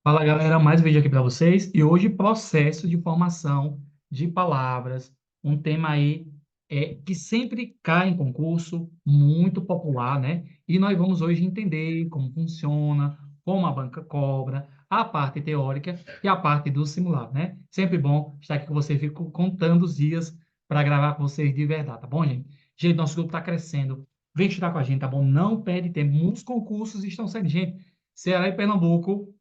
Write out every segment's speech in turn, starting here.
Fala galera, mais um vídeo aqui para vocês e hoje processo de formação de palavras, um tema aí que sempre cai em concurso, muito popular, né? E nós vamos hoje entender como funciona, como a banca cobra, a parte teórica e a parte do simulado, né? Sempre bom estar aqui com vocês, fico contando os dias para gravar com vocês de verdade, tá bom, gente? Gente, nosso grupo está crescendo, vem estudar com a gente, tá bom? Não perde tempo, muitos concursos estão saindo, gente. Ceará e Pernambuco,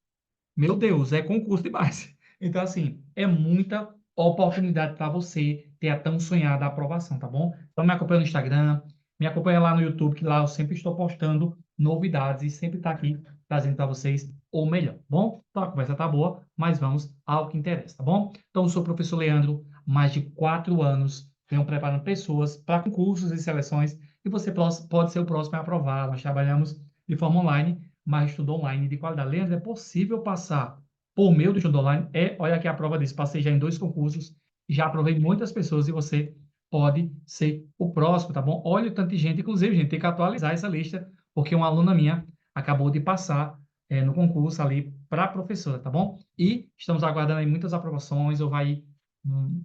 meu Deus, é concurso demais. Então, assim, é muita oportunidade para você ter a tão sonhada aprovação, tá bom? Então, me acompanha no Instagram, me acompanha lá no YouTube, que lá eu sempre estou postando novidades e sempre está aqui trazendo para vocês o melhor, tá bom? Então, a conversa tá boa, mas vamos ao que interessa, tá bom? Então, eu sou o professor Leandro, mais de 4 anos, venho preparando pessoas para concursos e seleções, e você pode ser o próximo a aprovar. Nós trabalhamos de forma online, mas estudo online de qualidade. Leandro, é possível passar por meio do estudo online? Olha aqui a prova disso. Passei já em 2 concursos, já aprovei muitas pessoas e você pode ser o próximo, tá bom? Olha o tanto de gente, inclusive, gente, tem que atualizar essa lista, porque uma aluna minha acabou de passar no concurso ali para professora, tá bom? E estamos aguardando aí muitas aprovações, ou vai um,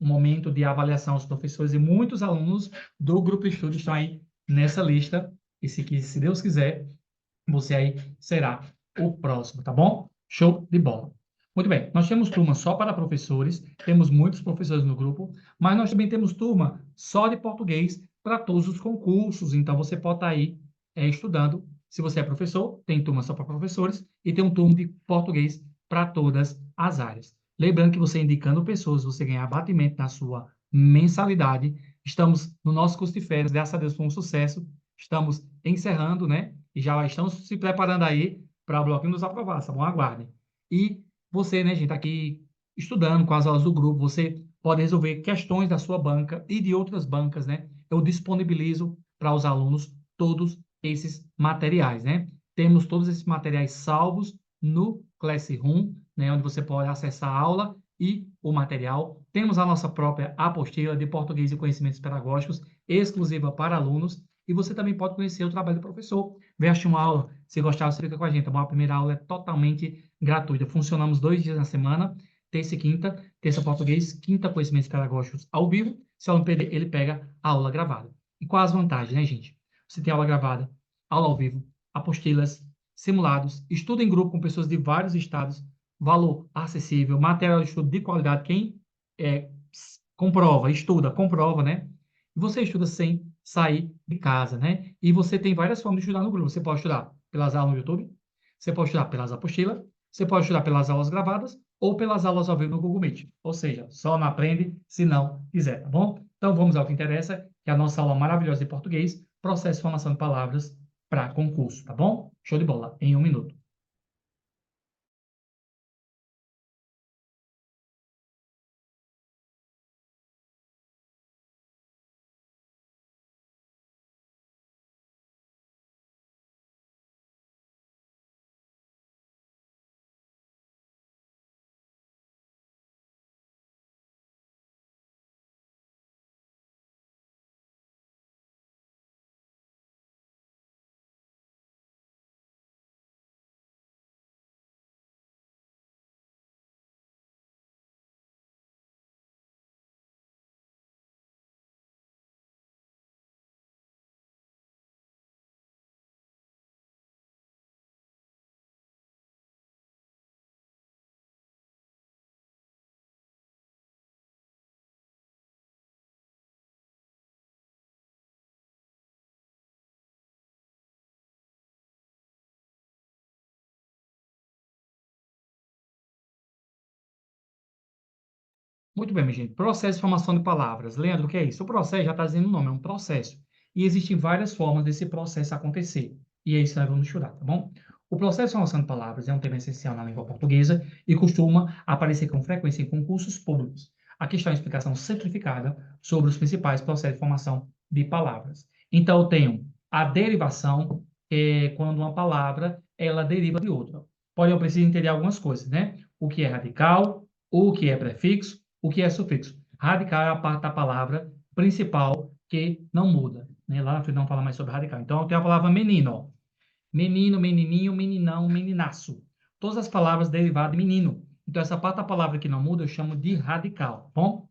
um momento de avaliação aos professores e muitos alunos do grupo de estudo estão aí nessa lista. E se Deus quiser, você aí será o próximo, tá bom? Show de bola. Muito bem, nós temos turma só para professores, temos muitos professores no grupo, mas nós também temos turma só de português para todos os concursos. Então, você pode estar aí estudando. Se você é professor, tem turma só para professores e tem um turno de português para todas as áreas. Lembrando que você indicando pessoas, você ganha abatimento na sua mensalidade. Estamos no nosso curso de férias, graças a Deus foi um sucesso. Estamos encerrando, né? E já estamos se preparando aí para o bloquinho dos aprovados, tá bom? Aguardem. E você, né, gente, tá aqui estudando com as aulas do grupo, você pode resolver questões da sua banca e de outras bancas, né? Eu disponibilizo para os alunos todos esses materiais, né? Temos todos esses materiais salvos no Classroom, né, onde você pode acessar a aula e o material. Temos a nossa própria apostila de português e conhecimentos pedagógicos, exclusiva para alunos, e você também pode conhecer o trabalho do professor. Vem assistir uma aula, se gostar, você fica com a gente, tá bom? A primeira aula é totalmente gratuita. Funcionamos 2 dias na semana, terça e quinta, terça português, quinta conhecimentos pedagógicos ao vivo. Se o aluno perder, ele pega a aula gravada. E quais as vantagens, né, gente? Você tem aula gravada, aula ao vivo, apostilas, simulados, estudo em grupo com pessoas de vários estados, valor acessível, material de estudo de qualidade. Quem é, comprova, estuda, comprova, né? E você estuda sem sair de casa, né? E você tem várias formas de estudar no grupo. Você pode estudar pelas aulas no YouTube, você pode estudar pelas apostilas, você pode estudar pelas aulas gravadas ou pelas aulas ao vivo no Google Meet. Ou seja, só não aprende se não quiser, tá bom? Então vamos ao que interessa, que é a nossa aula maravilhosa de português, processo de formação de palavras para concurso, tá bom? Show de bola, em 1 minuto. Muito bem, minha gente. Processo de formação de palavras. Leandro, o que é isso? O processo já está dizendo o nome, é um processo. E existem várias formas desse processo acontecer. E é isso que nós vamos estudar, tá bom? O processo de formação de palavras é um tema essencial na língua portuguesa e costuma aparecer com frequência em concursos públicos. Aqui está uma explicação simplificada sobre os principais processos de formação de palavras. Então, eu tenho a derivação, que é quando uma palavra ela deriva de outra. Porém, eu preciso entender algumas coisas, né? O que é radical, o que é prefixo, o que é sufixo. Radical é a parte da palavra principal que não muda, né? Lá na frente não fala mais sobre radical. Então, eu tenho a palavra menino, ó. Menino, menininho, meninão, meninaço. todas as palavras derivadas de menino. Então, essa parte da palavra que não muda, eu chamo de radical, tá bom?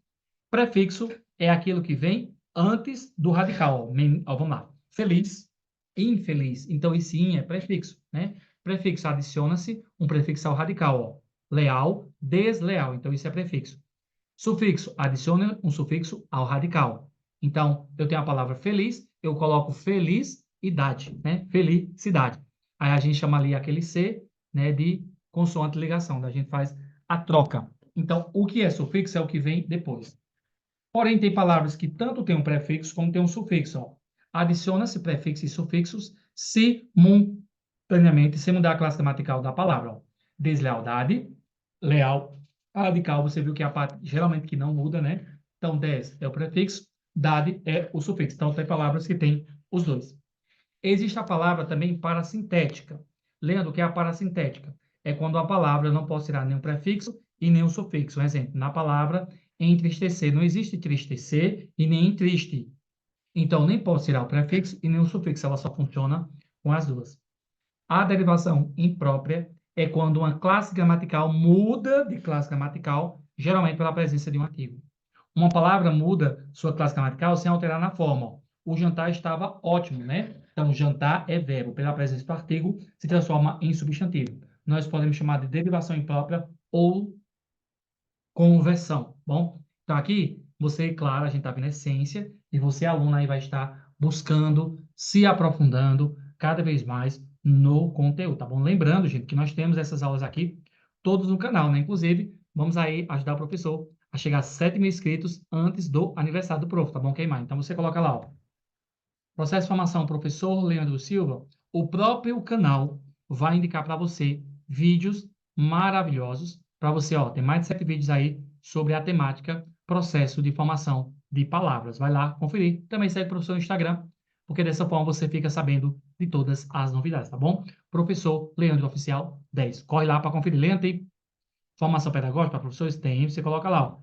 Prefixo é aquilo que vem antes do radical. Ó, vamos lá. Feliz, infeliz. Então, esse in é prefixo, né? Prefixo adiciona-se um prefixo ao radical, ó. Leal, desleal. Então, isso é prefixo. Sufixo, adiciona um sufixo ao radical. Então, eu tenho a palavra feliz, eu coloco felicidade, né? Felicidade. Aí a gente chama ali aquele C, né, de consoante ligação, né? A gente faz a troca. Então, o que é sufixo é o que vem depois. Porém, tem palavras que tanto têm um prefixo como têm um sufixo. Ó. Adiciona-se prefixos e sufixos simultaneamente, sem mudar a classe gramatical da palavra. Ó. Deslealdade, leal, radical, você viu que é a parte geralmente que não muda, né? Então, des é o prefixo, dade é o sufixo. Então, tem palavras que têm os dois. Existe a palavra também parasintética. Lembra o que é a parasintética? É quando a palavra não pode tirar nenhum prefixo e nenhum sufixo. Um exemplo, na palavra entristecer, não existe tristecer e nem triste. Então, nem pode tirar o prefixo e nem o sufixo, ela só funciona com as duas. A derivação imprópria é quando uma classe gramatical muda de classe gramatical, geralmente pela presença de um artigo. Uma palavra muda sua classe gramatical sem alterar na forma. O jantar estava ótimo, né? Então, jantar é verbo. Pela presença do artigo, se transforma em substantivo. Nós podemos chamar de derivação imprópria ou conversão, bom? Então, aqui, você, claro, a gente está vendo a essência, e você, aluno, aí vai estar buscando, se aprofundando cada vez mais no conteúdo, tá bom? Lembrando, gente, que nós temos essas aulas aqui todas no canal, né? Inclusive, vamos aí ajudar o professor a chegar a 7 mil inscritos antes do aniversário do prof, tá bom, Queimar? Então, você coloca lá, ó, processo de formação, professor Leandro Silva, o próprio canal vai indicar para você vídeos maravilhosos para você, ó, tem mais de 7 vídeos aí sobre a temática processo de formação de palavras. Vai lá conferir. Também segue o professor no Instagram, porque dessa forma você fica sabendo de todas as novidades, tá bom? Professor Leandro Oficial 10. Corre lá para conferir. Leandro, tem formação pedagógica para professores? Tem, você coloca lá, ó,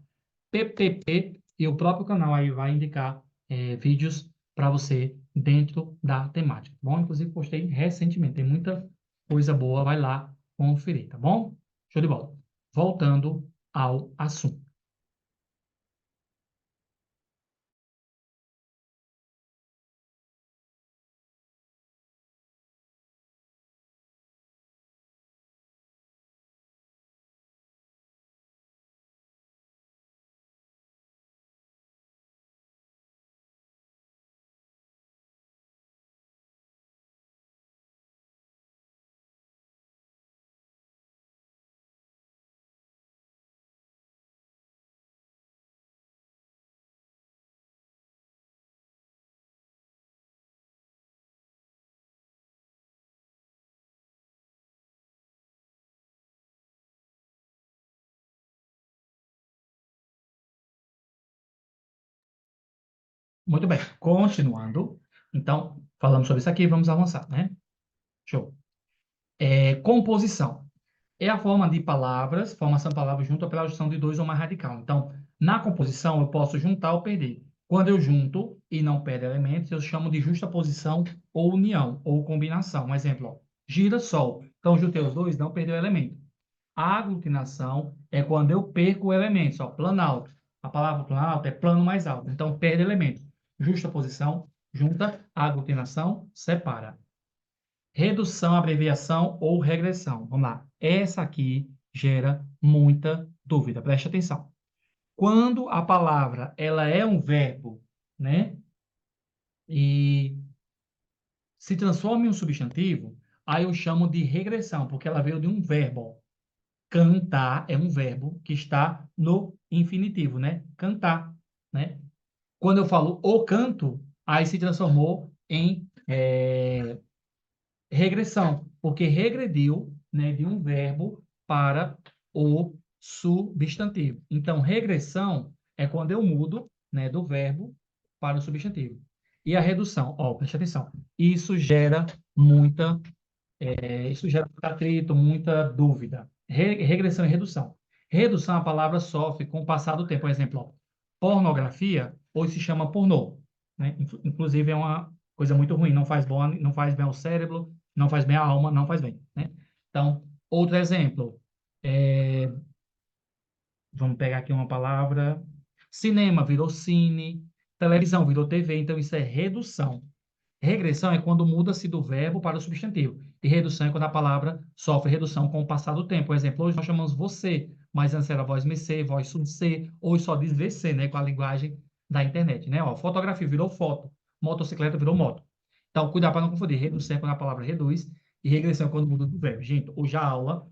PPP, e o próprio canal aí vai indicar vídeos para você dentro da temática, tá bom? Inclusive, postei recentemente, tem muita coisa boa, vai lá conferir, tá bom? Show de bola. Voltando ao assunto. Muito bem, continuando. Então, falamos sobre isso aqui, vamos avançar, né? Show. Composição. É a forma de palavras, formação de palavras junto pela junção de dois ou mais radical. Então, na composição, eu posso juntar ou perder. Quando eu junto e não perdo elementos, eu chamo de justaposição ou união, ou combinação. Um exemplo, ó, girassol. Então, juntei os dois, não perdeu elemento. A aglutinação é quando eu perco elementos. Ó, planalto. A palavra planalto é plano mais alto. Então, perde elemento. Justaposição, junta. Aglutinação, separa. Redução, abreviação ou regressão. Vamos lá. Essa aqui gera muita dúvida. Preste atenção. Quando a palavra ela é um verbo, né, e se transforma em um substantivo, aí eu chamo de regressão, porque ela veio de um verbo. Cantar é um verbo que está no infinitivo, né? Cantar, né? Quando eu falo o canto, aí se transformou em regressão, porque regrediu, né, de um verbo para o substantivo. Então, regressão é quando eu mudo, né, do verbo para o substantivo. E a redução, ó, preste atenção, isso gera muita, isso gera muito atrito, muita dúvida. Regressão e redução. Redução, a palavra sofre com o passar do tempo. Por exemplo, ó, pornografia, hoje se chama pornô, né? Inclusive é uma coisa muito ruim, não faz bom, não faz bem ao cérebro, não faz bem à alma, não faz bem, né? Então, Outro exemplo, é, vamos pegar aqui uma palavra. Cinema virou cine, televisão virou TV, então isso é redução. Regressão é quando muda-se do verbo para o substantivo. E redução é quando a palavra sofre redução com o passar do tempo. Por exemplo, hoje nós chamamos você, mas antes era voz mercê, voz sumcê, hoje só diz VC, né, com a linguagem da internet, né? Ó, fotografia virou foto, motocicleta virou moto. Então, cuidado para não confundir. Redução é quando a palavra reduz e regressão é quando muda do verbo. Gente, hoje a aula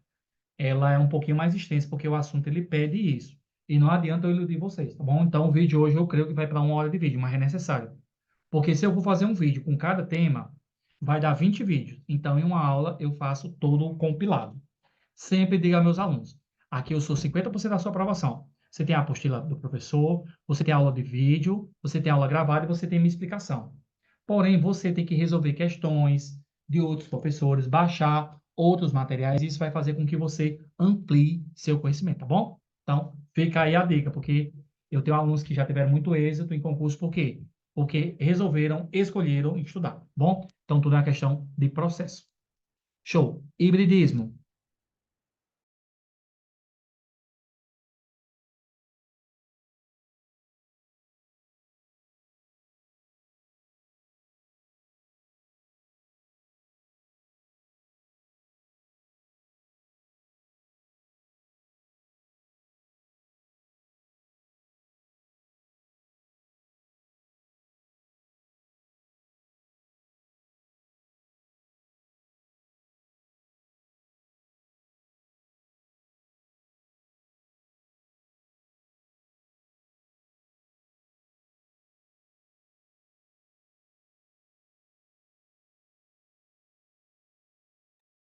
ela é um pouquinho mais extensa porque o assunto ele pede isso. E não adianta eu iludir vocês, tá bom? Então, o vídeo hoje eu creio que vai para 1 hora de vídeo, mas é necessário. Porque se eu vou fazer um vídeo com cada tema, vai dar 20 vídeos. Então, em uma aula, eu faço todo o compilado. Sempre digo aos meus alunos, aqui eu sou 50% da sua aprovação. Você tem a apostila do professor, você tem aula de vídeo, você tem aula gravada e você tem minha explicação. Porém, você tem que resolver questões de outros professores, baixar outros materiais, e isso vai fazer com que você amplie seu conhecimento, tá bom? Então, fica aí a dica, porque eu tenho alunos que já tiveram muito êxito em concurso, por quê? Porque resolveram, escolheram estudar, tá bom? Então, tudo é uma questão de processo. Show. Hibridismo.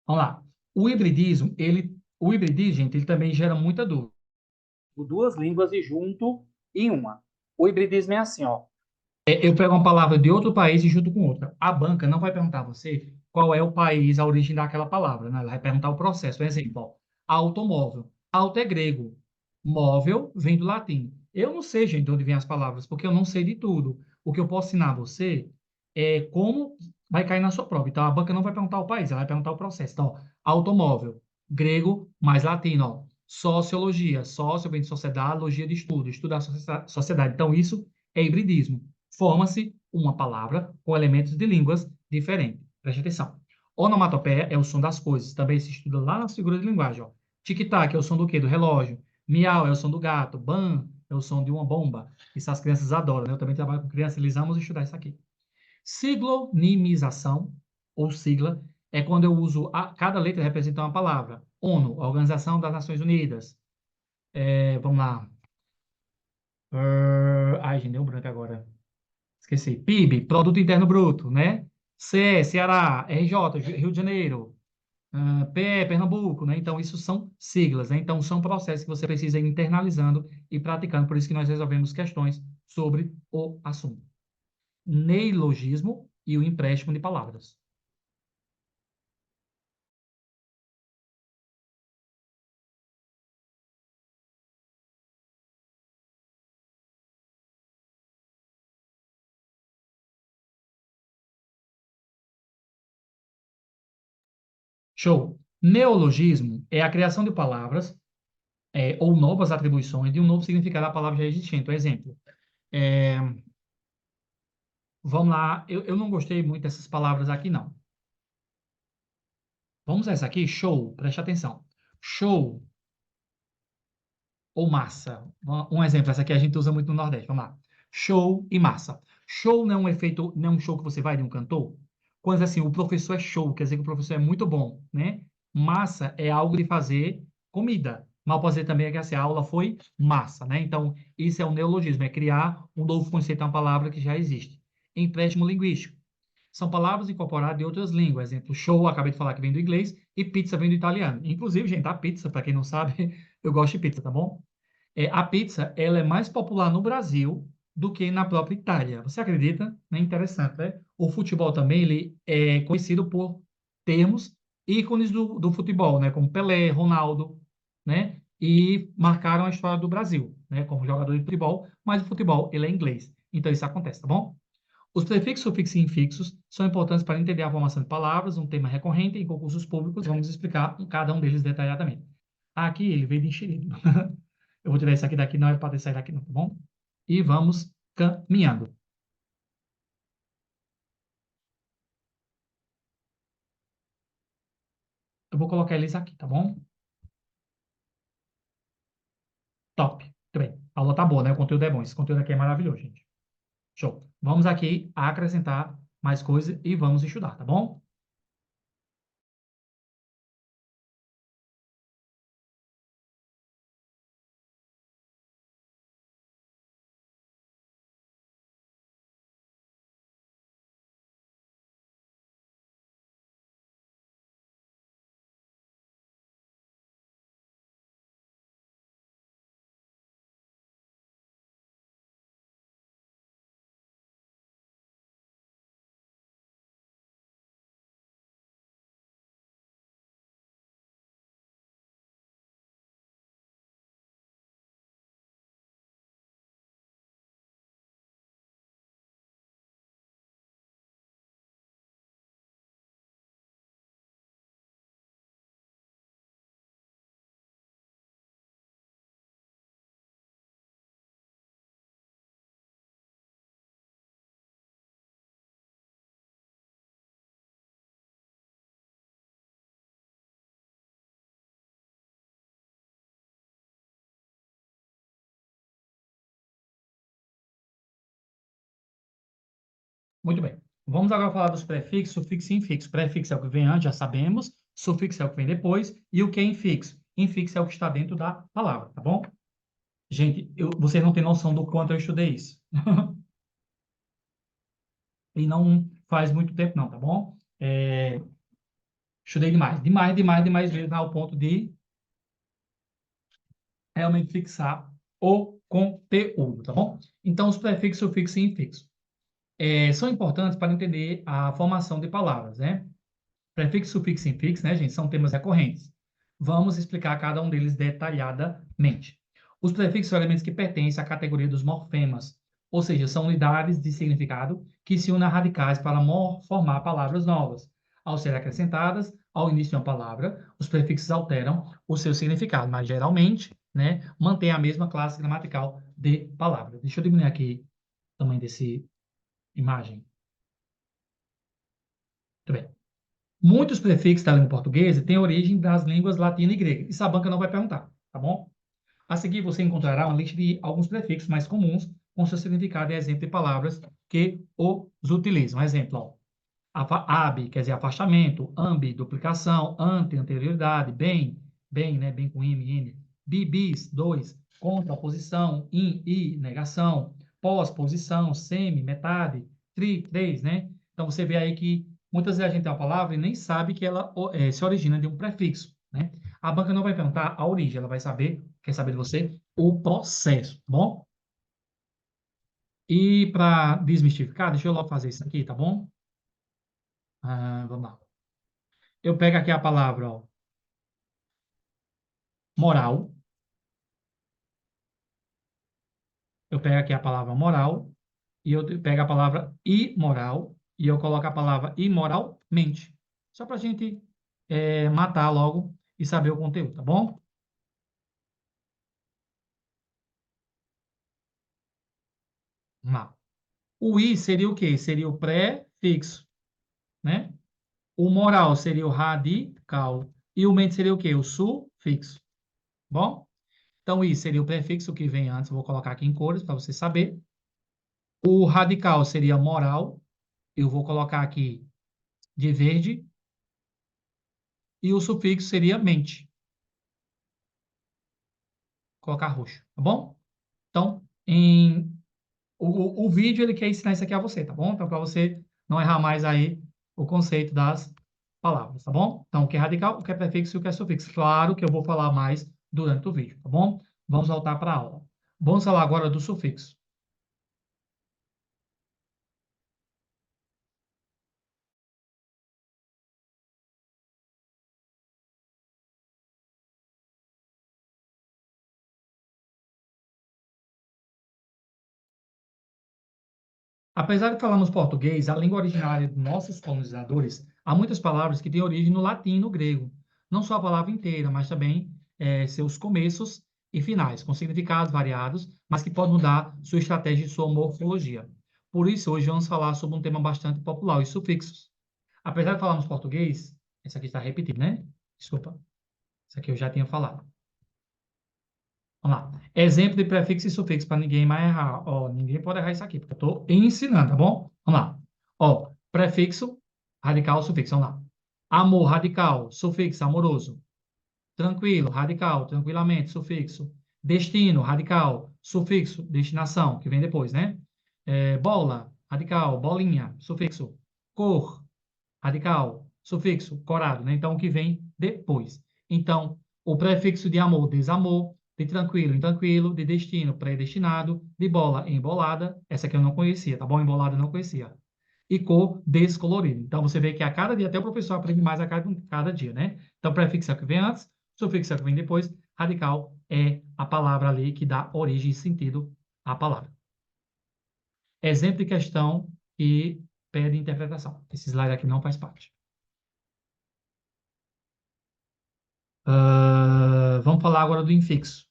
Vamos lá. O hibridismo, gente, ele também gera muita dúvida. Duas línguas e junto em uma. O hibridismo é assim, ó. Eu pego uma palavra de outro país e junto com outra. A banca não vai perguntar a você qual é o país, a origem daquela palavra, né? Ela vai perguntar o processo. Por exemplo, ó, automóvel. Auto é grego. Móvel vem do latim. Eu não sei, gente, de onde vêm as palavras, porque eu não sei de tudo. O que eu posso ensinar a você é como vai cair na sua prova. Então, a banca não vai perguntar o país, ela vai perguntar o processo. Então, ó, automóvel, grego mais latino, ó. Sociologia, sócio vem de sociedade, logia de estudo, estudar a sociedade. Então, isso é hibridismo. Forma-se uma palavra com elementos de línguas diferentes. Preste atenção. Onomatopeia é o som das coisas. Também se estuda lá nas figuras de linguagem. Ó. Tic-tac é o som do quê? Do relógio. Miau é o som do gato. Ban é o som de uma bomba. Isso as crianças adoram, né? Eu também trabalho com crianças, eles amam estudar isso aqui. Siglonimização, ou sigla, é quando eu uso cada letra representa uma palavra. ONU, Organização das Nações Unidas. Vamos lá. Ai, gente, deu um branco agora. Esqueci. PIB, Produto Interno Bruto, né? CE, Ceará, RJ, Rio de Janeiro, PE, Pernambuco, né? Então, isso são siglas, né? Então, são processos que você precisa ir internalizando e praticando. Por isso que nós resolvemos questões sobre o assunto. Neologismo e o empréstimo de palavras. Show. Neologismo é a criação de palavras ou novas atribuições de um novo significado à palavra já existente. Por exemplo, é, vamos lá, eu não gostei muito dessas palavras aqui, não. Vamos a essa aqui, show, preste atenção. Show ou massa. Um exemplo, essa aqui a gente usa muito no Nordeste. Vamos lá. Show e massa. Show não é um efeito, não é um show que você vai de um cantor. Quando assim, o professor é show, quer dizer que o professor é muito bom, né? Massa é algo de fazer comida. Mal pode dizer também é que assim, a aula foi massa, né? Então, isso é um neologismo, é criar um novo conceito, uma palavra que já existe. Empréstimo linguístico. São palavras incorporadas de outras línguas. Exemplo, show, acabei de falar que vem do inglês, e pizza vem do italiano. Inclusive, gente, a pizza, para quem não sabe, eu gosto de pizza, tá bom? A pizza, ela é mais popular no Brasil do que na própria Itália. Você acredita? É interessante, né? O futebol também, ele é conhecido por termos ícones do futebol, né? Como Pelé, Ronaldo, né? E marcaram a história do Brasil, né? Como jogador de futebol, mas o futebol, ele é inglês. Então, isso acontece, tá bom? Os prefixos, sufixos e infixos são importantes para entender a formação de palavras, um tema recorrente em concursos públicos. Vamos explicar cada um deles detalhadamente. Aqui ele veio de enxerido. Eu vou tirar isso aqui daqui, não é para ter saído daqui, não, tá bom? E vamos caminhando. Eu vou colocar eles aqui, tá bom? Top. Muito bem. A aula tá boa, né? O conteúdo é bom. Esse conteúdo aqui é maravilhoso, gente. Show. Vamos aqui acrescentar mais coisas e vamos estudar, tá bom? Muito bem. Vamos agora falar dos prefixos, sufixo e infixo. Prefixo é o que vem antes, já sabemos. Sufixo é o que vem depois. E o que é infixo? Infixo é o que está dentro da palavra, tá bom? Gente, vocês não têm noção do quanto eu estudei isso. E não faz muito tempo, não, tá bom? Estudei demais, demais, demais, demais vezes ao ponto de realmente fixar o conteúdo, tá bom? Então, os prefixos, sufixos e infixos são importantes para entender a formação de palavras, né? Prefixo, sufixo e infixo, né, gente, são temas recorrentes. Vamos explicar cada um deles detalhadamente. Os prefixos são elementos que pertencem à categoria dos morfemas, ou seja, são unidades de significado que se unem a radicais para formar palavras novas. Ao ser acrescentadas ao início de uma palavra, os prefixos alteram o seu significado, mas geralmente, né, mantém a mesma classe gramatical de palavra. Deixa eu diminuir aqui o tamanho desse imagem. Muito bem. Muitos prefixos da língua portuguesa têm origem das línguas latina e grega. Isso a banca não vai perguntar, tá bom? A seguir, você encontrará uma lista de alguns prefixos mais comuns com seu significado e exemplo de palavras que os utilizam. Exemplo, ó, ab, quer dizer afastamento, ambi, duplicação, ante, anterioridade, bem, bem, né, bem com im, n, bis, dois, contra, oposição, i, negação, pós, posição, semi, metade, três, né? Então, você vê aí que muitas vezes a gente tem uma palavra e nem sabe que ela se origina de um prefixo, né? A banca não vai perguntar a origem, ela vai saber, quer saber de você, o processo, tá bom? E para desmistificar, deixa eu logo fazer isso aqui, tá bom? Vamos lá. Eu pego aqui a palavra, ó, moral. Eu pego aqui a palavra moral e eu pego a palavra imoral e eu coloco a palavra imoralmente. Só para a gente matar logo e saber o conteúdo, tá bom? Vamos lá. O i seria o quê? Seria o prefixo, né? O moral seria o radical. E o mente seria o quê? O sufixo. Bom? Então, i seria o prefixo que vem antes. Vou colocar aqui em cores para você saber. O radical seria moral. Eu vou colocar aqui de verde. E o sufixo seria mente. Vou colocar roxo, tá bom? Então, o vídeo ele quer ensinar isso aqui a você, tá bom? Então, para você não errar mais aí o conceito das palavras, tá bom? Então, o que é radical, o que é prefixo e o que é sufixo. Claro que eu vou falar mais durante o vídeo, tá bom? Vamos voltar para a aula. Vamos falar agora do sufixo. Apesar de falarmos português, a língua originária dos nossos colonizadores, há muitas palavras que têm origem no latim e no grego. Não só a palavra inteira, mas também seus começos e finais, com significados variados, mas que podem mudar sua estratégia e sua morfologia. Por isso, hoje vamos falar sobre um tema bastante popular, os sufixos. Apesar de falarmos português, esse aqui está repetido, né? Desculpa, isso aqui eu já tinha falado. Vamos lá. Exemplo de prefixo e sufixo para ninguém mais errar. Ó, ninguém pode errar isso aqui, porque eu estou ensinando, tá bom? Vamos lá. Ó, prefixo, radical, sufixo. Vamos lá. Amor, radical, sufixo, amoroso. Tranquilo, radical, tranquilamente, sufixo. Destino, radical, sufixo, destinação, que vem depois, né? Bola, radical, bolinha, sufixo. Cor, radical, sufixo, corado, né? Então, o que vem depois. Então, o prefixo de amor, desamor, de tranquilo, intranquilo, de destino, predestinado, de bola, embolada, essa aqui eu não conhecia, tá bom? Embolada eu não conhecia. E cor, descolorido. Então, você vê que a cada dia, até o professor aprende mais a cada dia, né? Então, prefixo é o que vem antes, sufixo é o que vem depois, radical é a palavra ali que dá origem e sentido à palavra. Exemplo de questão que pede interpretação. Esse slide aqui não faz parte. Vamos falar agora do infixo.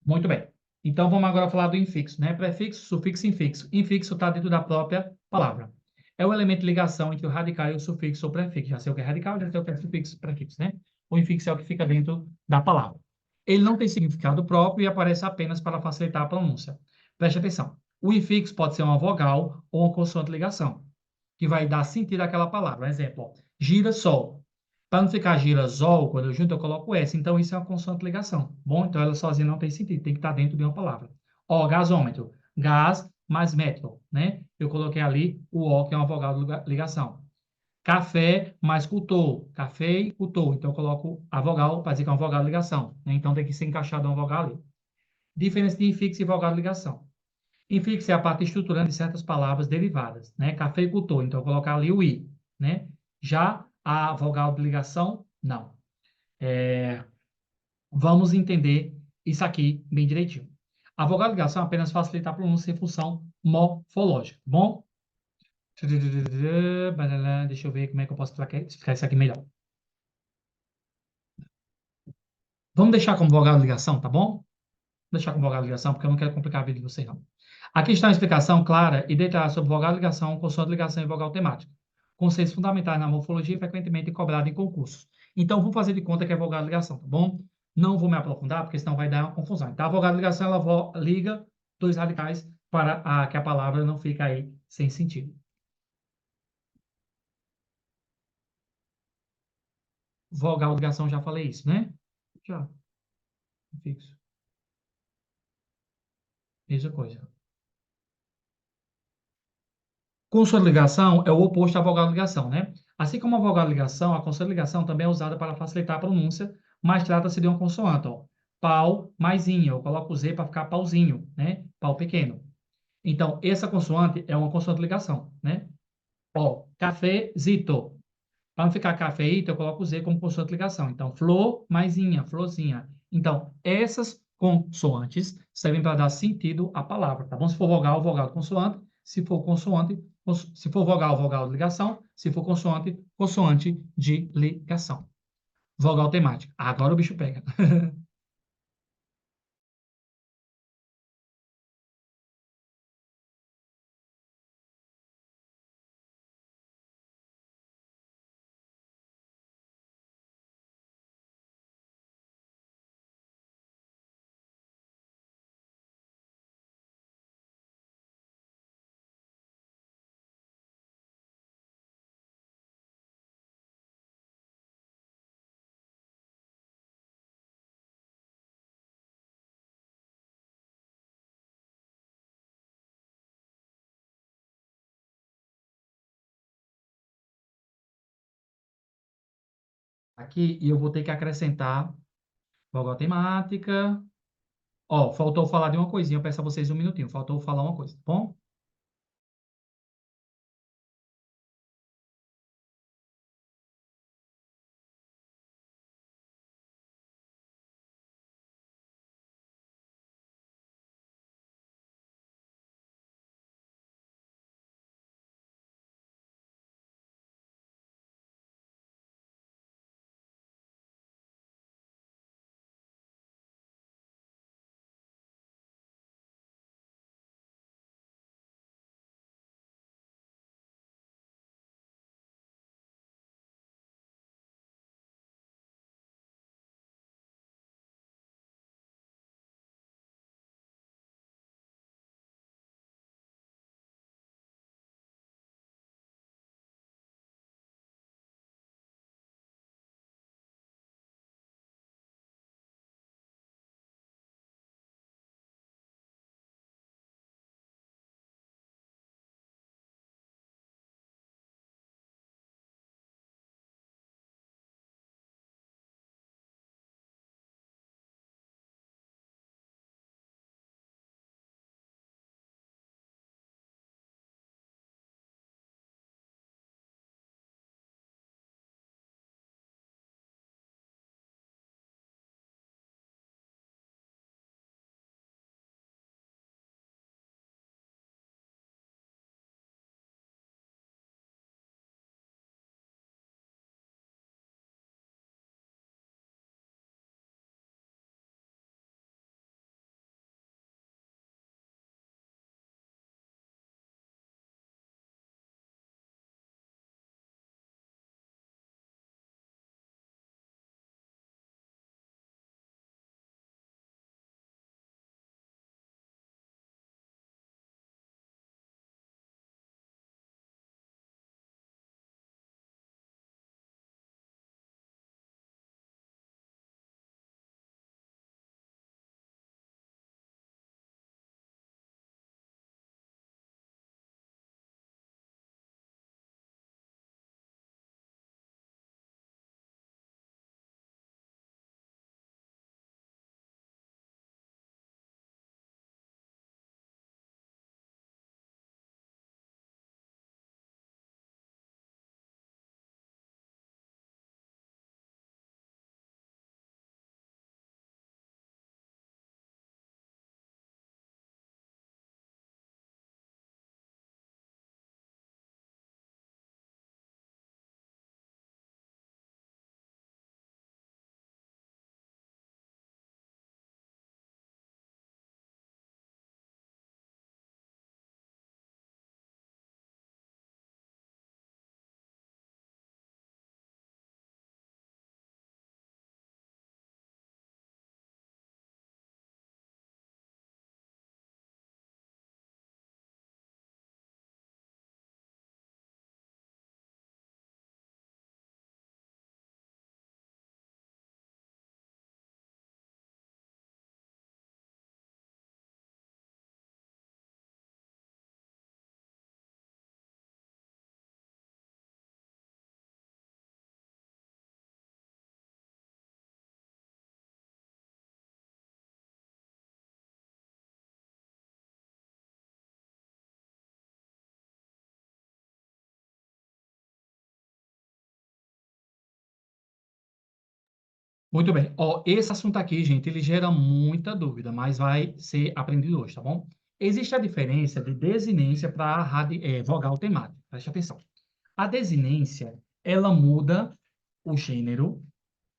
Muito bem. Então, vamos agora falar do infixo, né? Prefixo, sufixo e infixo. Infixo está dentro da própria palavra. É o elemento de ligação entre o radical e o sufixo ou prefixo. Já sei o que é radical, já sei o que é sufixo e prefixo, né? O infixo é o que fica dentro da palavra. Ele não tem significado próprio e aparece apenas para facilitar a pronúncia. Preste atenção. O infixo pode ser uma vogal ou uma consoante de ligação, que vai dar sentido àquela palavra. Um exemplo, ó, girassol. Para não ficar girasol, quando eu junto, eu coloco S. Então, isso é uma consoante de ligação. Bom, então ela sozinha não tem sentido, tem que estar dentro de uma palavra. Ó, gasômetro. Gás mais metro, né? Eu coloquei ali o O, que é uma vogal de ligação. Café mais cultor. Café e cultor. Então, eu coloco a vogal para dizer que é uma vogal de ligação, né? Então, tem que ser encaixado uma vogal ali. Diferença de infixo e vogal de ligação. Infixo é a parte estruturante de certas palavras derivadas, né? Cafeicultor, então eu vou colocar ali o i, né? Já a vogal de ligação, não. Vamos entender isso aqui bem direitinho. A vogal de ligação apenas facilita a pronúncia em função morfológica, tá bom? Deixa eu ver como é que eu posso explicar isso aqui melhor. Vamos deixar como vogal de ligação, tá bom? Vou deixar como vogal de ligação, porque eu não quero complicar a vida de vocês, não. Aqui está uma explicação clara e detalhada sobre vogal de ligação, consoante de ligação e vogal temática. Conceitos fundamentais na morfologia frequentemente cobrados em concursos. Então, vamos fazer de conta que é vogal de ligação, tá bom? Não vou me aprofundar, porque senão vai dar uma confusão. Então, a vogal de ligação, ela liga dois radicais para que a palavra não fique aí sem sentido. Vogal de ligação, já falei isso, né? Já, fixo. Mesma coisa. Consolidação é o oposto à vogal de ligação, né? Assim como a vogal de ligação, a consolidação também é usada para facilitar a pronúncia, mas trata-se de uma consoante, ó. Pau mais inho, eu coloco o Z para ficar pauzinho, né? Pau pequeno. Então, essa consoante é uma consoante de ligação, né? Ó, cafezito. Para não ficar cafeito, eu coloco o Z como consoante de ligação. Então, flor mais inha, florzinha. Então, essas consoantes servem para dar sentido à palavra, tá bom? Se for vogal, vogal de consoante. Se for consoante, se for vogal, vogal de ligação. Se for consoante, consoante de ligação. Vogal temática. Agora o bicho pega. aqui e eu vou ter que acrescentar vogal temática. Ó, faltou falar de uma coisinha, eu peço a vocês um minutinho. Faltou falar uma coisa, tá bom? Muito bem. Ó, esse assunto aqui, gente, ele gera muita dúvida, mas vai ser aprendido hoje, tá bom? Existe a diferença de desinência para vogal temática. Preste atenção. A desinência, ela muda o gênero,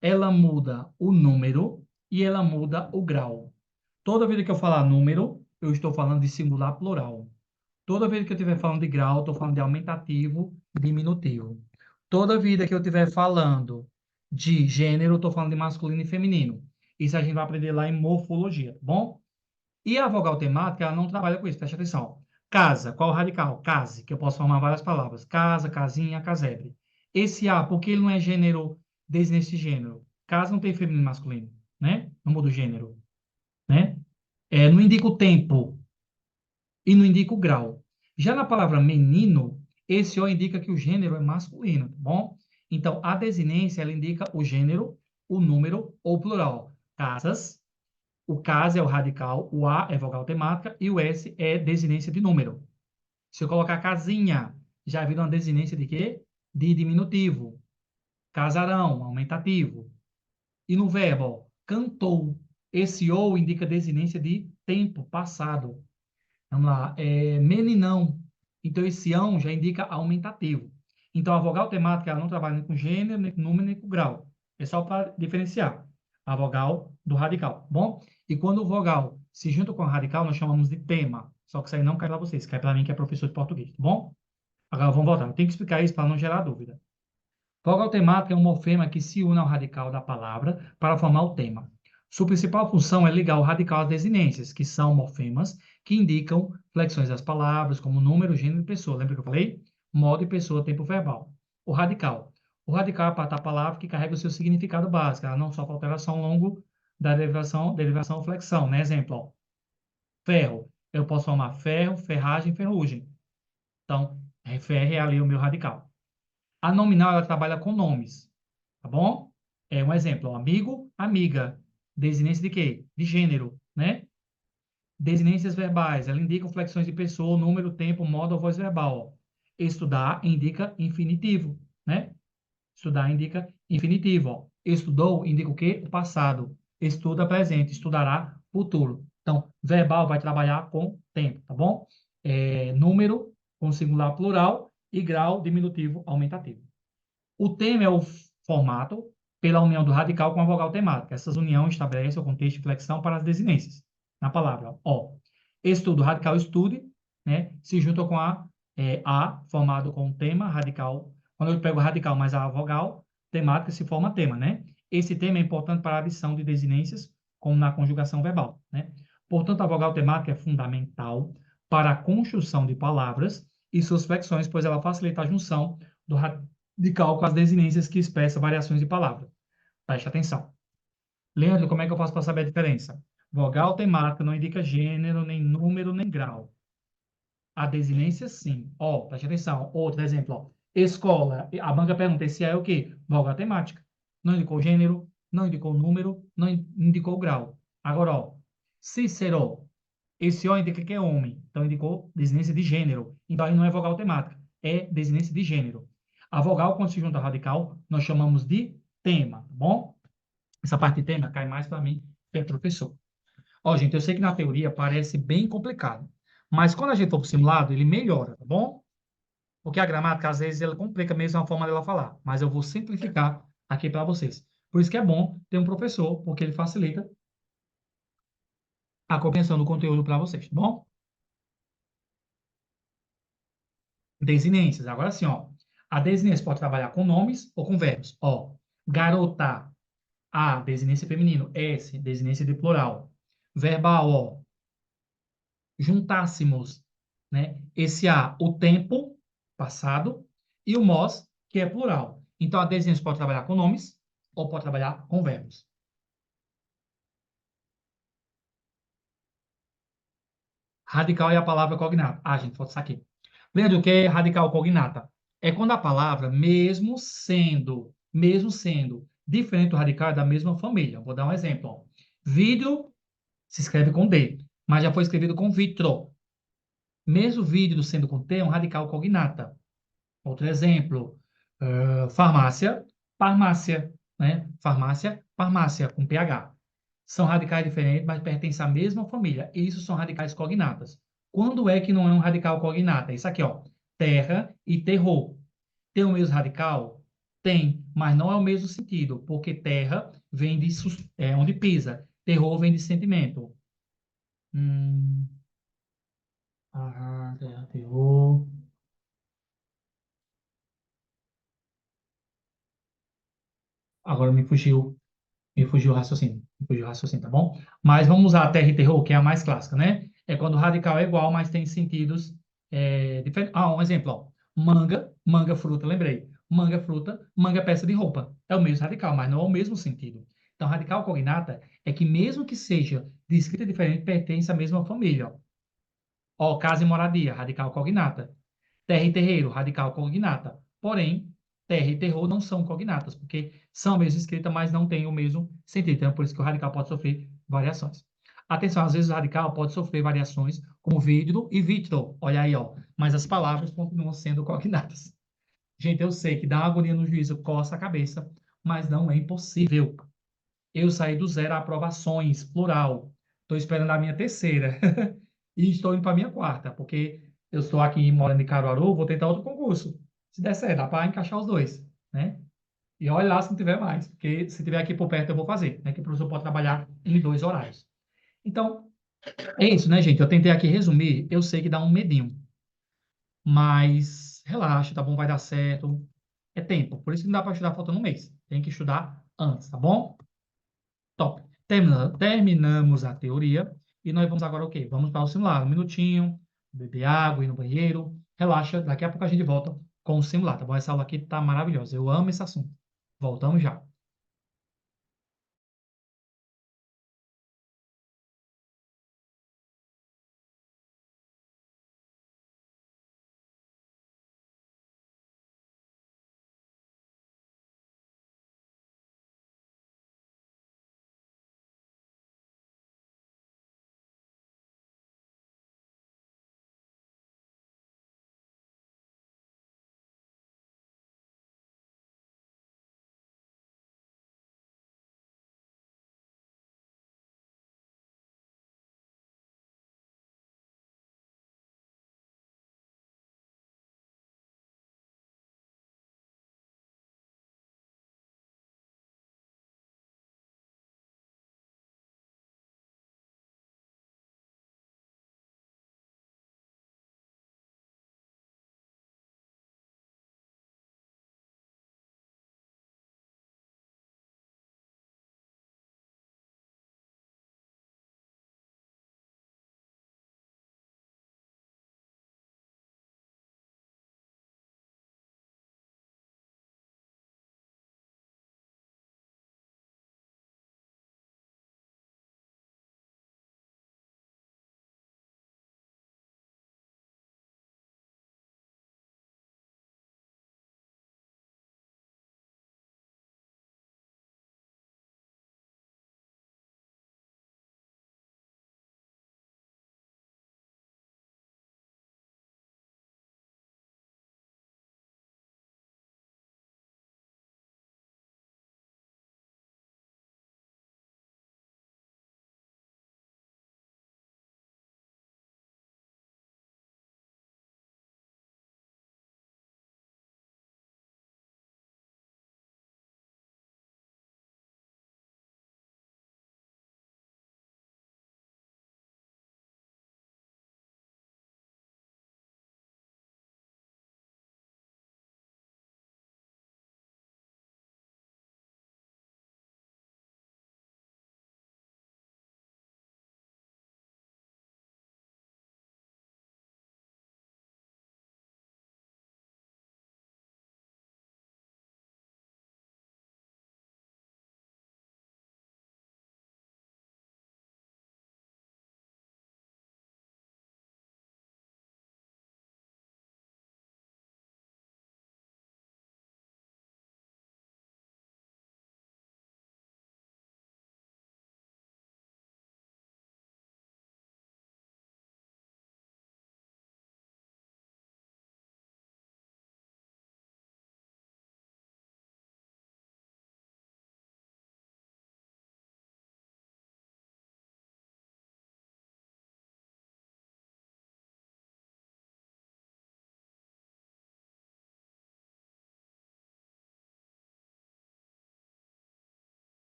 ela muda o número e ela muda o grau. Toda vez que eu falar número, eu estou falando de singular plural. Toda vez que eu estiver falando de grau, eu estou falando de aumentativo, diminutivo. Toda vida que eu estiver falando de gênero, eu estou falando de masculino e feminino. Isso a gente vai aprender lá em morfologia, tá bom? E a vogal temática, ela não trabalha com isso, preste atenção. Casa, qual o radical? Case, que eu posso formar várias palavras. Casa, casinha, casebre. Esse A, porque ele não é gênero desde esse gênero? Casa não tem feminino e masculino, né? Não muda o gênero, né? Não indica o tempo e não indica o grau. Já na palavra menino, esse O indica que o gênero é masculino, tá bom? Então, a desinência, ela indica o gênero, o número ou o plural. Casas, o cas é o radical, o a é vogal temática e o s é desinência de número. Se eu colocar casinha, já vira uma desinência de quê? De diminutivo. Casarão, aumentativo. E no verbo, ó, cantou. Esse ou indica desinência de tempo passado. Vamos lá. Meninão. Então, esse ão já indica aumentativo. Então, a vogal temática ela não trabalha nem com gênero, nem com número, nem com grau. É só para diferenciar a vogal do radical. Bom? E quando o vogal se junta com o radical, nós chamamos de tema. Só que isso aí não cai para vocês, cai para mim, que é professor de português. Tá bom? Agora vamos voltar. Eu tenho que explicar isso para não gerar dúvida. Vogal temática é um morfema que se une ao radical da palavra para formar o tema. Sua principal função é ligar o radical às desinências, que são morfemas que indicam flexões das palavras, como número, gênero e pessoa. Lembra que eu falei? Modo e pessoa, tempo verbal. O radical. O radical é a parte da palavra que carrega o seu significado básico. Ela não sofre alteração ao longo da derivação ou flexão. Né? Exemplo, ó, ferro. Eu posso formar ferro, ferragem, ferrugem. Então, ferro é ali o meu radical. A nominal, ela trabalha com nomes, tá bom? É um exemplo, ó, amigo, amiga. Desinência de quê? De gênero, né? Desinências verbais, ela indica flexões de pessoa, número, tempo, modo ou voz verbal. Ó. Estudar indica infinitivo, né? Estudar indica infinitivo, ó. Estudou indica o quê? O passado. Estuda presente, estudará futuro. Então, verbal vai trabalhar com tempo, tá bom? Número com singular plural e grau diminutivo aumentativo. O tema é o formato pela união do radical com a vogal temática. Essas uniões estabelecem o contexto de flexão para as desinências. Na palavra, ó. Estudo, radical, estude, né? Se junta com a formado com o tema radical. Quando eu pego radical mais a vogal, temática se forma tema, né? Esse tema é importante para a adição de desinências, como na conjugação verbal, né? Portanto, a vogal temática é fundamental para a construção de palavras e suas flexões, pois ela facilita a junção do radical com as desinências que expressam variações de palavra. Preste atenção. Leandro, como é que eu faço para saber a diferença? Vogal temática não indica gênero, nem número, nem grau. A desinência, sim. Ó, preste atenção. Outro exemplo, ó. Escola. A banca pergunta, esse é o quê? Vogal temática. Não indicou gênero, não indicou número, não indicou grau. Agora, ó. Cícero. Esse O indica que é homem. Então, indicou desinência de gênero. Então, aí não é vogal temática. É desinência de gênero. A vogal, quando se junta ao radical, nós chamamos de tema, tá bom? Essa parte de tema cai mais para mim, que é professor. Ó, gente, eu sei que na teoria parece bem complicado, mas quando a gente for para o simulado, ele melhora, tá bom? Porque a gramática, às vezes, ela complica mesmo a forma dela falar, mas eu vou simplificar aqui para vocês. Por isso que é bom ter um professor, porque ele facilita a compreensão do conteúdo para vocês, tá bom? Desinências. Agora sim, ó. A desinência pode trabalhar com nomes ou com verbos. Ó, garota, A, desinência feminino. S, desinência de plural. Verbal, ó, juntássemos, né? Esse A, o tempo, passado, e o mos, que é plural. Então, a desinência pode trabalhar com nomes ou pode trabalhar com verbos. Radical é a palavra cognata. Ah, gente, falta isso aqui. Lembra o que é radical cognata? É quando a palavra, mesmo sendo diferente do radical, é da mesma família. Vou dar um exemplo. Ó. Vidro se escreve com D, mas já foi escrevido com vitro. Mesmo vidro sendo com T, é um radical cognata. Outro exemplo, farmácia, farmácia, né? Farmácia, farmácia, com PH. São radicais diferentes, mas pertencem à mesma família. Isso são radicais cognatas. Quando é que não é um radical cognata? Isso aqui, ó. Terra e terror. Tem o mesmo radical? Tem, mas não é o mesmo sentido, porque terra vem de onde pisa. Terror vem de sentimento. Hum, terra, terror. Agora me fugiu o raciocínio. Me fugiu o raciocínio, tá bom? Mas vamos usar a terra e terror, que é a mais clássica, né? É quando o radical é igual, mas tem sentidos diferentes. Ah, um exemplo, ó. Manga, manga fruta, lembrei. Manga fruta, manga peça de roupa. É o mesmo radical, mas não é o mesmo sentido. Então, radical cognata é que mesmo que seja de escrita diferente, pertence à mesma família. Ó, casa e moradia, radical cognata. Terra e terreiro, radical cognata. Porém, terra e terror não são cognatas, porque são a mesma escrita, mas não têm o mesmo sentido. Então, é por isso que o radical pode sofrer variações. Atenção, às vezes o radical pode sofrer variações como vidro e vitro. Olha aí, ó. Mas as palavras continuam sendo cognatas. Gente, eu sei que dá uma agonia no juízo, coça a cabeça, mas não é impossível. Eu saí do zero a aprovações, plural. Estou esperando a minha terceira. E estou indo para a minha quarta, porque eu estou aqui morando em Caruaru, vou tentar outro concurso. Se der certo, dá para encaixar os dois, né? E olha lá se não tiver mais, porque se tiver aqui por perto eu vou fazer, né? Que o professor pode trabalhar em dois horários. Então, é isso, né, gente? Eu tentei aqui resumir, eu sei que dá um medinho, mas relaxa, tá bom? Vai dar certo. É tempo, por isso que não dá para estudar faltando um mês. Tem que estudar antes, tá bom? Top. Terminamos a teoria e nós vamos agora o quê? Vamos para o simulado. Um minutinho, beber água, ir no banheiro. Relaxa, daqui a pouco a gente volta com o simulado, tá bom? Essa aula aqui tá maravilhosa. Eu amo esse assunto. Voltamos já.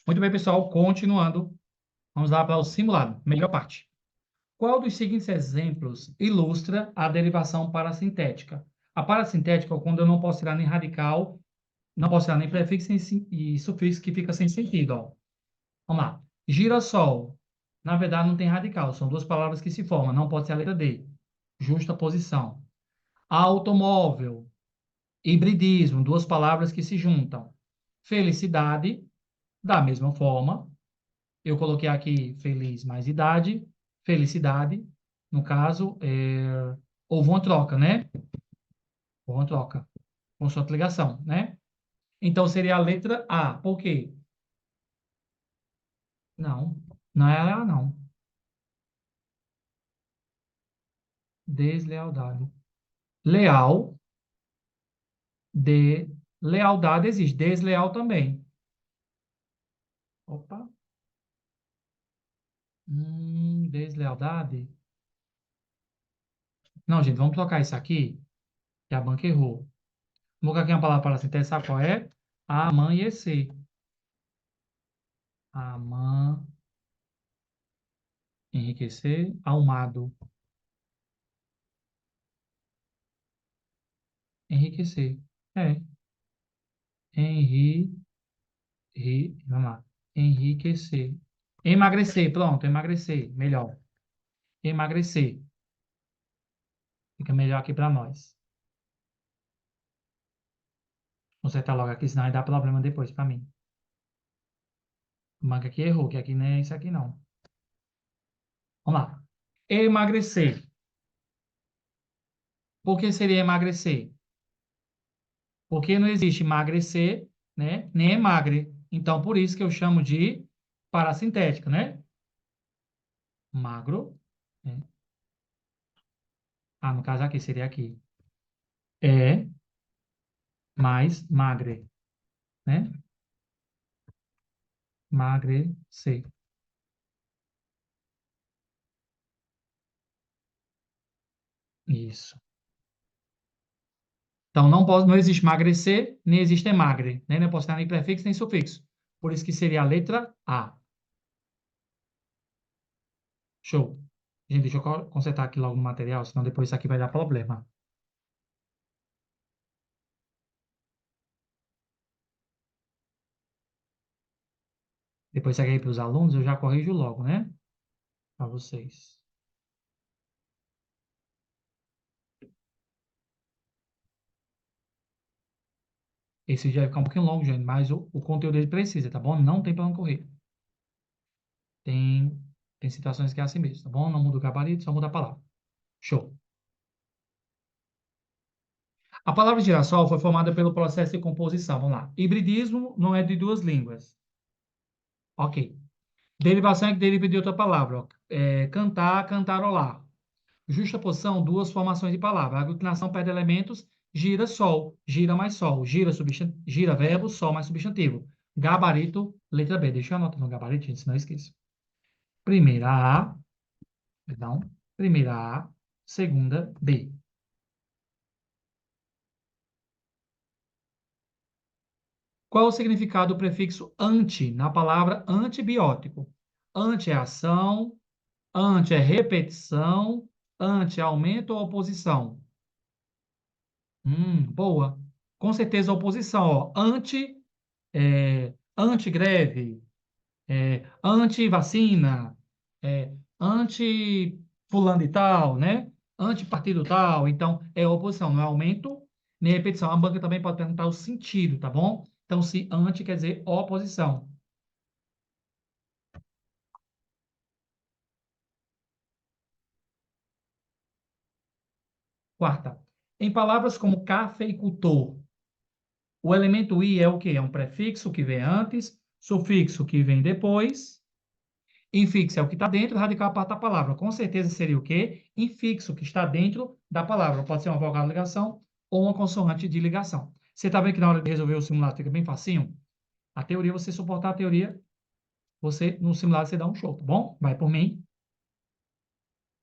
Muito bem, pessoal. Continuando. Vamos lá para o simulado. Melhor parte. Qual dos seguintes exemplos ilustra a derivação parassintética? A parassintética é quando eu não posso tirar nem radical, não posso tirar nem prefixo e sufixo que fica sem sentido. Ó. Vamos lá. Girassol. Na verdade, não tem radical. São duas palavras que se formam. Não pode ser a letra D. Justa posição. Automóvel. Hibridismo. Duas palavras que se juntam. Felicidade. Da mesma forma. Eu coloquei aqui feliz mais idade. Felicidade. No caso, houve uma troca, né? Houve uma troca. Consoante ligação, né? Então, seria a letra A. Por quê? Não. Não é a, não. Deslealdade. Leal, de lealdade existe. Desleal também. Opa. Deslealdade. Não, gente, vamos trocar isso aqui, que a banca errou. Vou colocar aqui uma palavra para sintética, sabe qual é? Amanhecer. Aman, enriquecer, almado. Enriquecer. É. Henri, vamos lá. Enriquecer. Emagrecer, pronto, emagrecer. Melhor. Emagrecer. Fica melhor aqui para nós. Vou consertar logo aqui, senão vai dar problema depois para mim. O banco aqui errou, que aqui não é isso aqui não. Vamos lá. Emagrecer. Por que seria emagrecer? Porque não existe emagrecer, né? Nem emagre. Então, por isso que eu chamo de parassintética, né? Magro. Né? Ah, no caso aqui, seria aqui. É mais magre, né? Magrecer. Isso. Então, não existe emagrecer, nem existe emagre, né? Não posso ter nem prefixo, nem sufixo. Por isso que seria a letra A. Show. Gente, deixa eu consertar aqui logo no material, senão depois isso aqui vai dar problema. Depois isso aqui para os alunos, eu já corrijo logo, né? Para vocês. Esse vídeo vai ficar um pouquinho longo, gente, mas o conteúdo dele precisa, tá bom? Não tem para onde correr. Tem, tem situações que é assim mesmo, tá bom? Não muda o gabarito, só muda a palavra. Show. A palavra girassol foi formada pelo processo de composição. Vamos lá. Hibridismo não é de duas línguas. Ok. Derivação é que deriva de outra palavra. Ó. Cantar, cantarolar. Justaposição, duas formações de palavra. Aglutinação perde elementos, gira sol, gira mais sol, gira verbo, sol mais substantivo. Gabarito, letra B. Deixa eu anotar no gabarito, gente, senão eu esqueço. Primeira A, perdão. Primeira A, segunda B. Qual o significado do prefixo anti na palavra antibiótico? Anti é ação, anti é repetição, anti é aumento ou oposição? Boa. Com certeza oposição, ó. Anti-greve, anti-vacina, anti-fulano e tal, né? Anti-partido tal. Então, é oposição, não é aumento nem repetição. A banca também pode perguntar o sentido, tá bom? Então, se anti quer dizer oposição. Quarta. Em palavras como cafeicultor, o elemento i é o quê? É um prefixo que vem antes, sufixo que vem depois. Infixo é o que está dentro, radical é a parte da palavra. Com certeza seria o quê? Infixo, que está dentro da palavra. Pode ser uma vogal de ligação ou uma consoante de ligação. Você está vendo que na hora de resolver o simulado fica bem facinho? A teoria, você suportar a teoria, você no simulado você dá um show, tá bom? Vai por mim,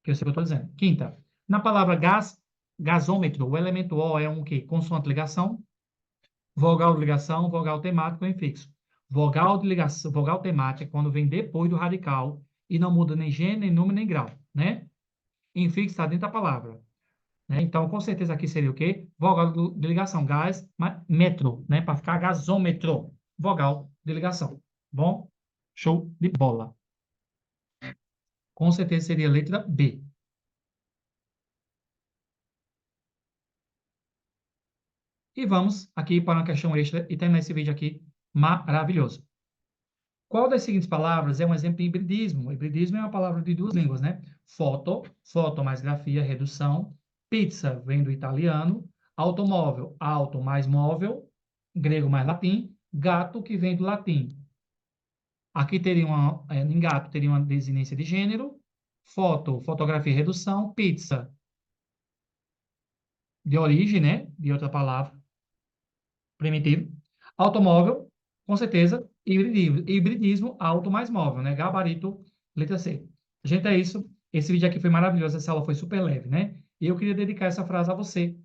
que eu sei o que eu estou dizendo. Quinta, na palavra gás, gasômetro, o elemento O é um quê? Consoante ligação. Vogal de ligação, vogal temático ou infixo. Vogal de ligação, vogal temática é quando vem depois do radical e não muda nem gênero, nem número, nem grau, né? Infixo está dentro da palavra, né? Então, com certeza aqui seria o quê? Vogal de ligação, gás, metro, né? Para ficar gasômetro. Vogal de ligação. Bom? Show de bola. Com certeza seria a letra B. E vamos aqui para uma questão extra e terminar esse vídeo aqui maravilhoso. Qual das seguintes palavras é um exemplo de hibridismo? Hibridismo é uma palavra de duas línguas, né? Foto, foto mais grafia, redução. Pizza vem do italiano. Automóvel, auto mais móvel, grego mais latim. Gato, que vem do latim. Aqui teria em gato teria uma desinência de gênero. Foto, fotografia, redução. Pizza, de origem, né? De outra palavra, primitivo. Automóvel, com certeza, hibridismo, auto mais móvel, né? Gabarito, letra C. Gente, é isso. Esse vídeo aqui foi maravilhoso, essa aula foi super leve, né? E eu queria dedicar essa frase a você.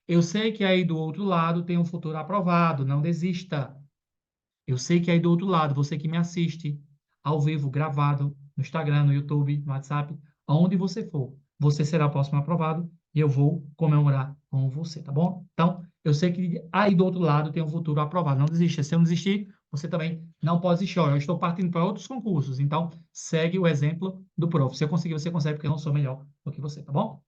Eu sei que aí do outro lado tem um futuro aprovado, não desista. Eu sei que aí do outro lado, você que me assiste ao vivo, gravado, no Instagram, no YouTube, no WhatsApp, aonde você for, você será o próximo aprovado e eu vou comemorar com você, tá bom? Então, eu sei que aí do outro lado tem um futuro aprovado. Não desista. Se eu não desistir, você também não pode desistir. Ó, eu estou partindo para outros concursos, então segue o exemplo do prof. Se eu conseguir, você consegue, porque eu não sou melhor do que você, tá bom?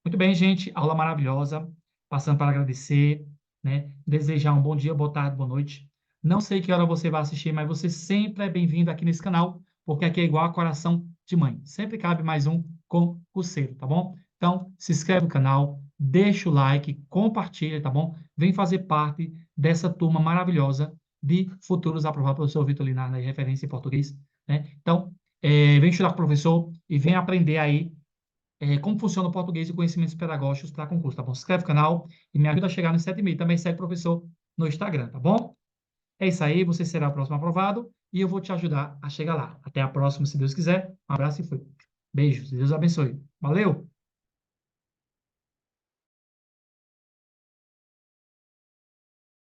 Muito bem, gente. Aula maravilhosa. Passando para agradecer, né? Desejar um bom dia, boa tarde, boa noite. Não sei que hora você vai assistir, mas você sempre é bem-vindo aqui nesse canal, porque aqui é igual a coração de mãe. Sempre cabe mais um concurseiro, tá bom? Então, se inscreve no canal, deixa o like, compartilha, tá bom? Vem fazer parte dessa turma maravilhosa de futuros aprovados pelo professor Vitor Linar, né? Referência em português, né? Então, vem estudar com o professor e vem aprender aí como funciona o português e conhecimentos pedagógicos para concurso, tá bom? Se inscreve no canal e me ajuda a chegar nos 7.000. Também segue o professor no Instagram, tá bom? É isso aí, você será o próximo aprovado e eu vou te ajudar a chegar lá. Até a próxima, se Deus quiser. Um abraço e fui. Beijos, Deus abençoe. Valeu!